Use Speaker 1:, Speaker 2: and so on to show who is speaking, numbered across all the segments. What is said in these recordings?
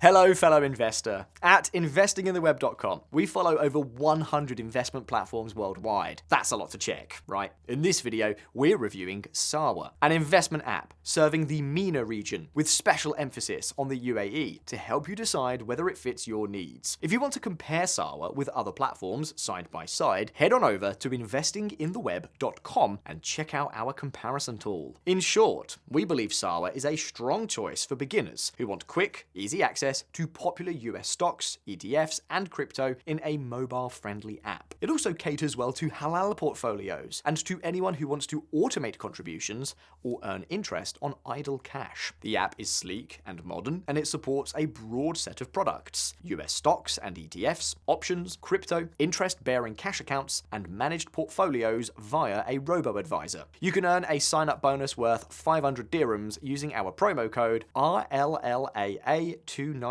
Speaker 1: Hello, fellow investor. At investingintheweb.com, we follow over 100 investment platforms worldwide. That's a lot to check, right? In this video, we're reviewing Sarwa, an investment app serving the MENA region with special emphasis on the UAE to help you decide whether it fits your needs. If you want to compare Sarwa with other platforms side by side, head on over to investingintheweb.com and check out our comparison tool. In short, we believe Sarwa is a strong choice for beginners who want quick, easy access to popular US stocks, ETFs, and crypto in a mobile-friendly app. It also caters well to halal portfolios and to anyone who wants to automate contributions or earn interest on idle cash. The app is sleek and modern, and it supports a broad set of products: US stocks and ETFs, options, crypto, interest-bearing cash accounts, and managed portfolios via a robo-advisor. You can earn a sign-up bonus worth 500 dirhams using our promo code RLLAA29D.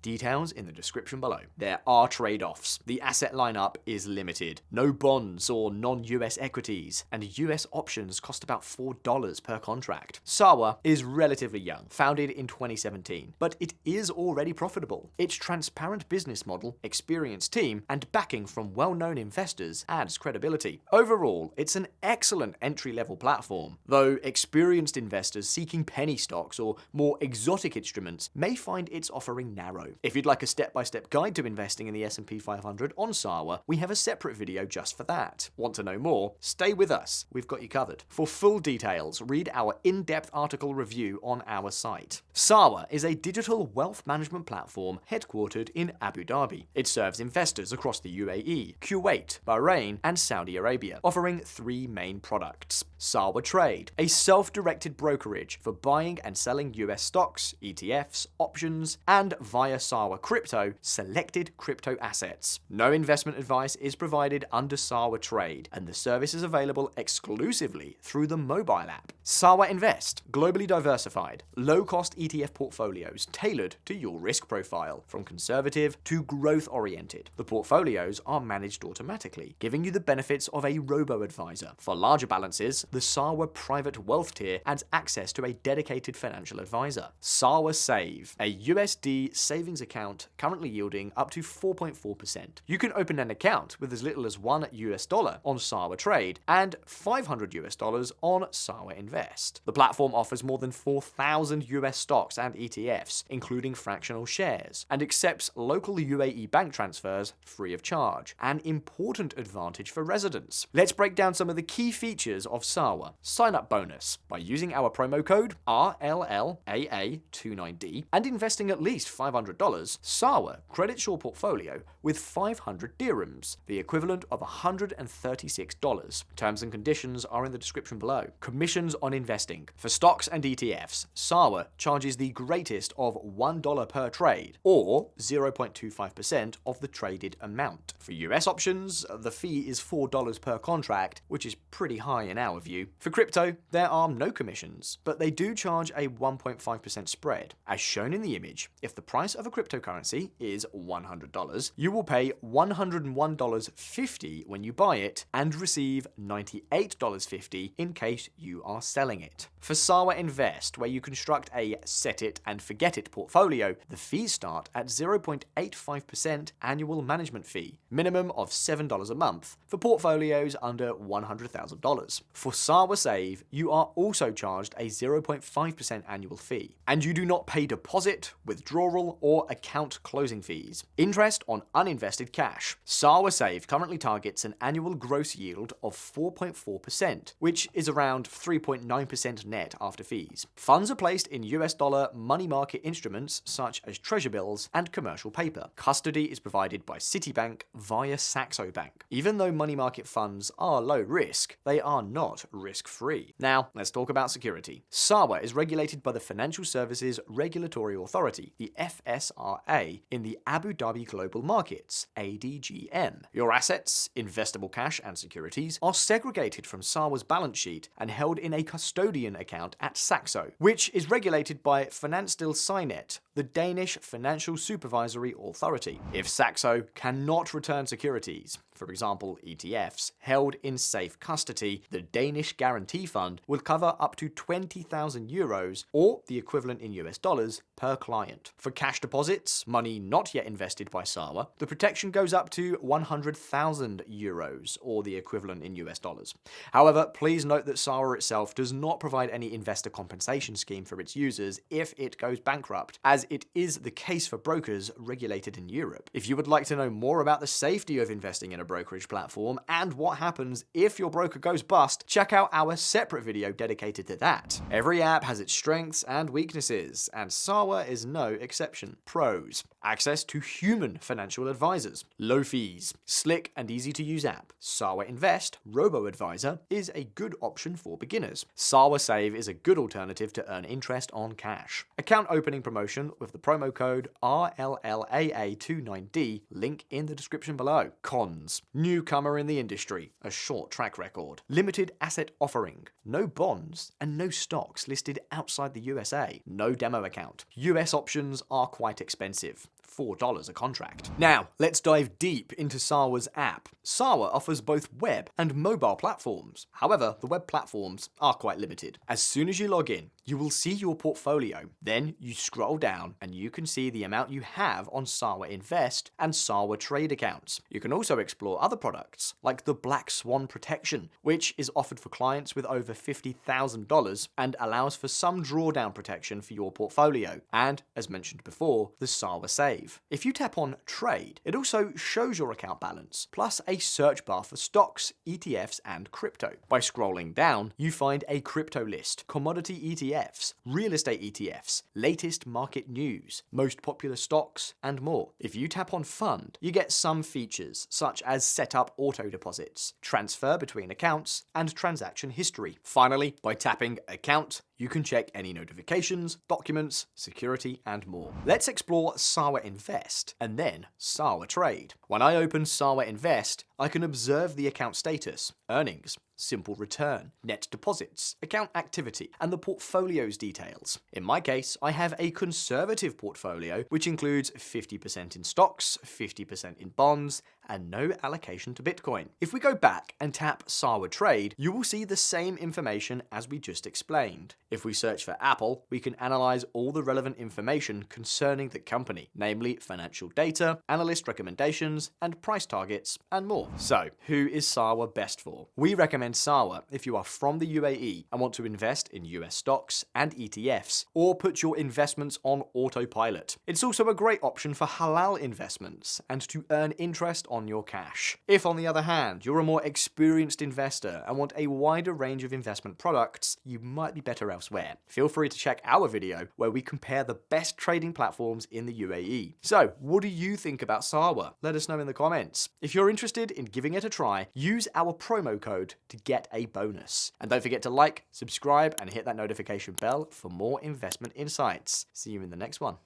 Speaker 1: Details in the description below. There are trade-offs. The asset lineup is limited. No bonds or non-US equities, and US options cost about $4 per contract. Sarwa is relatively young, founded in 2017, but it is already profitable. Its transparent business model, experienced team, and backing from well-known investors adds credibility. Overall, it's an excellent entry-level platform, though experienced investors seeking penny stocks or more exotic instruments may find its offering narrow. If you'd like a step-by-step guide to investing in the S&P 500 on Sarwa, we have a separate video just for that. Want to know more? Stay with us. We've got you covered. For full details, read our in-depth article review on our site. Sarwa is a digital wealth management platform headquartered in Abu Dhabi. It serves investors across the UAE, Kuwait, Bahrain, and Saudi Arabia, offering three main products. Sarwa Trade, a self-directed brokerage for buying and selling US stocks, ETFs, options, and via Sarwa Crypto, selected crypto assets. No investment advice is provided under Sarwa Trade, and the service is available exclusively through the mobile app. Sarwa Invest, globally diversified, low-cost ETF portfolios tailored to your risk profile, from conservative to growth-oriented. The portfolios are managed automatically, giving you the benefits of a robo-advisor. For larger balances, the Sarwa Private Wealth tier adds access to a dedicated financial advisor. Sarwa Save, a USD savings account currently yielding up to 4.4%. You can open an account with as little as $1 on Sarwa Trade and $500 on Sarwa Invest. The platform offers more than 4,000 US stocks and ETFs, including fractional shares, and accepts local UAE bank transfers free of charge, an important advantage for residents. Let's break down some of the key features of Sarwa. Sign-up bonus. By using our promo code RLLAA29D and investing at least $500, Sarwa credits your portfolio with 500 dirhams, the equivalent of $136. Terms and conditions are in the description below. Commissions on investing. For stocks and ETFs, Sarwa charges the greatest of $1 per trade, or 0.25% of the traded amount. For US options, the fee is $4 per contract, which is pretty high in our view. For crypto, there are no commissions, but they do charge a 1.5% spread. As shown in the image, if the price of a cryptocurrency is $100, you will pay $101.50 when you buy it and receive $98.50 in case you are selling it. For Sarwa Invest, where you construct a set it and forget it portfolio, the fees start at 0.85% annual management fee, minimum of $7 a month for portfolios under $100,000. For Sarwa Save, you are also charged a 0.5% annual fee, and you do not pay deposit, withdrawal, or account closing fees. Interest on uninvested cash. Sarwa Save currently targets an annual gross yield of 4.4%, which is around 3.9% net after fees. Funds are placed in US dollar money market instruments such as treasury bills and commercial paper. Custody is provided by Citibank via Saxo Bank. Even though money market funds are low risk, they are not risk-free. Now, let's talk about security. Sarwa is regulated by the Financial Services Regulatory Authority, the FSRA, in the Abu Dhabi Global Markets, ADGM. Your assets, investable cash and securities, are segregated from Sarwa's balance sheet and held in a custodian account at Saxo, which is regulated by Finanstilsynet, the Danish Financial Supervisory Authority. If Saxo cannot return securities, for example ETFs, held in safe custody, the Danish Guarantee Fund will cover up to €20,000 or the equivalent in US dollars per client. convenient. For cash deposits, money not yet invested by Sarwa, the protection goes up to 100,000 euros, or the equivalent in US dollars. However, please note that Sarwa itself does not provide any investor compensation scheme for its users if it goes bankrupt, as it is the case for brokers regulated in Europe. If you would like to know more about the safety of investing in a brokerage platform and what happens if your broker goes bust, check out our separate video dedicated to that. Every app has its strengths and weaknesses, and Sarwa is no exception. Pros: access to human financial advisors, low fees, slick and easy to use app. Sarwa Invest, robo-advisor, is a good option for beginners. Sarwa Save is a good alternative to earn interest on cash. Account opening promotion with the promo code RLLAA29D, link in the description below. Cons: newcomer in the industry, a short track record, limited asset offering, no bonds and no stocks listed outside the USA, no demo account. US options are quite expensive, $4 a contract. Now, let's dive deep into Sarwa's app. Sarwa offers both web and mobile platforms. However, the web platforms are quite limited. As soon as you log in, you will see your portfolio. Then you scroll down and you can see the amount you have on Sarwa Invest and Sarwa Trade accounts. You can also explore other products, like the Black Swan Protection, which is offered for clients with over $50,000 and allows for some drawdown protection for your portfolio. And, as mentioned before, the Sarwa Save. If you tap on Trade, it also shows your account balance, plus a search bar for stocks, ETFs, and crypto. By scrolling down, you find a crypto list, commodity ETFs, real estate ETFs, latest market news, most popular stocks, and more. If you tap on Fund, you get some features, such as set up auto deposits, transfer between accounts, and transaction history. Finally, by tapping Account, you can check any notifications, documents, security, and more. Let's explore Sarwa Invest and then Sarwa Trade. When I open Sarwa Invest, I can observe the account status, earnings, simple return, net deposits, account activity, and the portfolio's details. In my case, I have a conservative portfolio, which includes 50% in stocks, 50% in bonds, and no allocation to Bitcoin. If we go back and tap Sarwa Trade, you will see the same information as we just explained. If we search for Apple, we can analyze all the relevant information concerning the company, namely financial data, analyst recommendations, and price targets, and more. So, who is Sarwa best for? We recommend Sarwa if you are from the UAE and want to invest in US stocks and ETFs, or put your investments on autopilot. It's also a great option for halal investments and to earn interest on your cash. If, on the other hand, you're a more experienced investor and want a wider range of investment products, you might be better elsewhere. Feel free to check our video where we compare the best trading platforms in the UAE. So, what do you think about Sarwa? Let us know in the comments. If you're interested in giving it a try, use our promo code to get a bonus. And don't forget to like, subscribe, and hit that notification bell for more investment insights. See you in the next one.